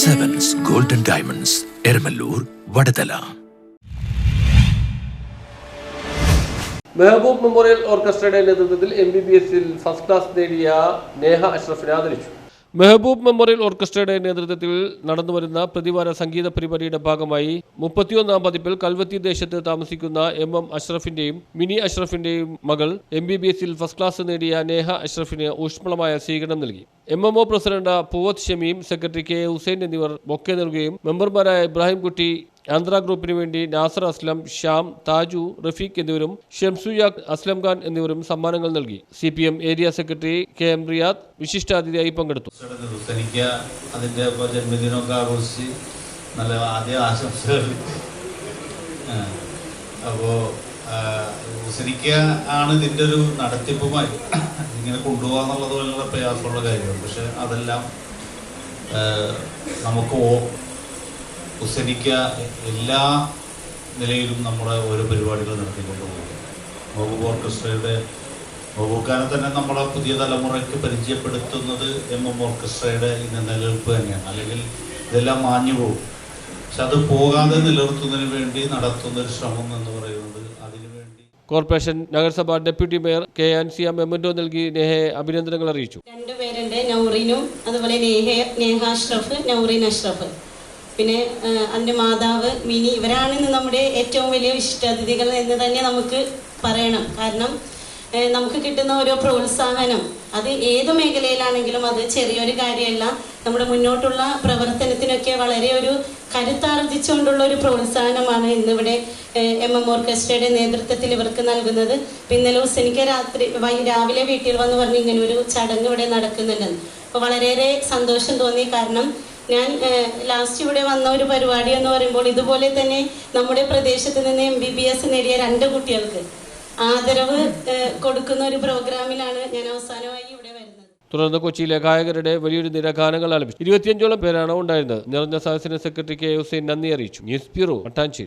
Sevens Golden Diamonds, Ermalur, Vadadala. Mehboob memorial ഓർക്കസ്ട്രയുടെ നേതൃത്വത്തിൽ MBBS-ൽ ഫസ്റ്റ് ക്ലാസ് നേടിയ നേഹ അഷ്റഫിനെ ആദരിച്ചു. മെഹബൂബ് മെമ്മോറിയൽ ഓർക്കസ്ട്രയുടെ നേതൃത്വത്തിൽ നടന്നുവരുന്ന പ്രതിവാര സംഗീത പരിപാടിയുടെ ഭാഗമായി 31-ാം പതിപ്പിൽ കൽവത്തി ദേശത്ത് താമസിക്കുന്ന MM അഷ്റഫിന്റെയും മിനി അഷ്റഫിന്റെയും മകൾ MBBS-ൽ ഫസ്റ്റ് ക്ലാസ് നേടിയ നേഹ അഷ്റഫിന് ഊഷ്മളമായ സ്വീകരണം നൽകി. MMO president Poovath Shameem, secretary KA Hussain എന്നിവർ ബൊക്കെ നൽകുകയും മെമ്പർമാരായ ഇബ്രാഹിം കുട്ടി, ആന്ധ്ര ഗ്രൂപ്പിന് വേണ്ടി നാസർ അസ്ലം, ഷ്യാം, താജു, റഫീഖ് എന്നിവരും ഷംസുയാഖ്, അസ്ലം ഖാൻ എന്നിവരും സമ്മാനങ്ങൾ നൽകി. CPM area secretary KM Riyad വിശിഷ്ടാതിഥിയായി പങ്കെടുത്തു. അതിന്റെ ജന്മദിനമൊക്കെ ആഘോഷിച്ച് നല്ല ആദ്യ ആശംസകൾ. അപ്പോ ഹുസനിക്ക ആണ് ഇതിന്റെ ഒരു നടത്തിപ്പുമായി ഇങ്ങനെ കൊണ്ടുപോകാന്നുള്ളത് വളരെ പ്രയാസമുള്ള കാര്യമാണ്. പക്ഷെ അതെല്ലാം നമുക്ക് ഹുസനിക്ക എല്ലാ നിലയിലും നമ്മുടെ ഓരോ പരിപാടികൾ നടത്തിക്കൊണ്ട് പോകും. മെഹബൂബ് ഓർക്കസ്ട്രയുടെ മെഹബൂബാനെ തന്നെ നമ്മളെ പുതിയ തലമുറയ്ക്ക് പരിചയപ്പെടുത്തുന്നത് MM ഓർക്കസ്ട്രയുടെ ഇന്ന് നിലനിൽപ്പ് തന്നെയാണ്. അല്ലെങ്കിൽ ഇതെല്ലാം മാഞ്ഞു പോകും. പക്ഷെ അത് പോകാതെ നിലനിർത്തുന്നതിന് വേണ്ടി നടത്തുന്ന ഒരു ശ്രമം എന്ന് പറയുന്നത് അതിനുവേണ്ടി കോർപ്പറേഷൻ നഗരസഭ deputy mayor KA Ansiya memento നൽകി നേഹയെ അഭിനന്ദനങ്ങൾ അറിയിച്ചു. രണ്ടുപേരുണ്ട്, നൗറീനും അതുപോലെ നേഹ അഷ്റഫ്, നൗറീൻ അഷ്റഫ്. പിന്നെ അതിൻ്റെ മാതാവ് മിനി. ഇവരാണ് ഇന്ന് നമ്മുടെ ഏറ്റവും വലിയ വിശിഷ്ടാതിഥികൾ എന്ന് തന്നെ നമുക്ക് പറയണം. കാരണം നമുക്ക് കിട്ടുന്ന ഓരോ പ്രോത്സാഹനം അത് ഏത് മേഖലയിലാണെങ്കിലും അത് ചെറിയൊരു കാര്യമല്ല. നമ്മുടെ മുന്നോട്ടുള്ള പ്രവർത്തനത്തിനൊക്കെ വളരെ ഒരു കരുത്താർജിച്ചുകൊണ്ടുള്ള ഒരു പ്രോത്സാഹനമാണ് ഇന്നിവിടെ MM ഓർക്കസ്ട്രയുടെ നേതൃത്വത്തിൽ ഇവർക്ക് നൽകുന്നത്. ഇന്നലെ ഹുസനിക്ക രാവിലെ വീട്ടിൽ വന്ന് പറഞ്ഞ് ഇങ്ങനെ ഒരു ചടങ്ങ് ഇവിടെ നടക്കുന്നുണ്ടെന്ന്. അപ്പോൾ വളരെയേറെ സന്തോഷം തോന്നി. കാരണം ഞാൻ ലാസ്റ്റ് ഇവിടെ വന്ന ഒരു പരിപാടി എന്ന് പറയുമ്പോൾ ഇതുപോലെ തന്നെ നമ്മുടെ പ്രദേശത്ത് നിന്ന് MBBS നേടിയ 2 കുട്ടികൾക്ക് ആദരവ് കൊടുക്കുന്ന ഒരു പ്രോഗ്രാമിലാണ് ഞാൻ അവസാനമായി ഇവിടെ വരുന്നത്. തുടർന്ന് കൊച്ചിയിലെ ഗായകരുടെ വലിയൊരു നിര ഗാനങ്ങൾ ആലപിച്ചു. 25ഓളം പേരാണ് ഉണ്ടായിരുന്നത്. നിറഞ്ഞ സദസ്സിന് സെക്രട്ടറി KA ഹുസൈൻ നന്ദി അറിയിച്ചു. News bureau, Mattancherry.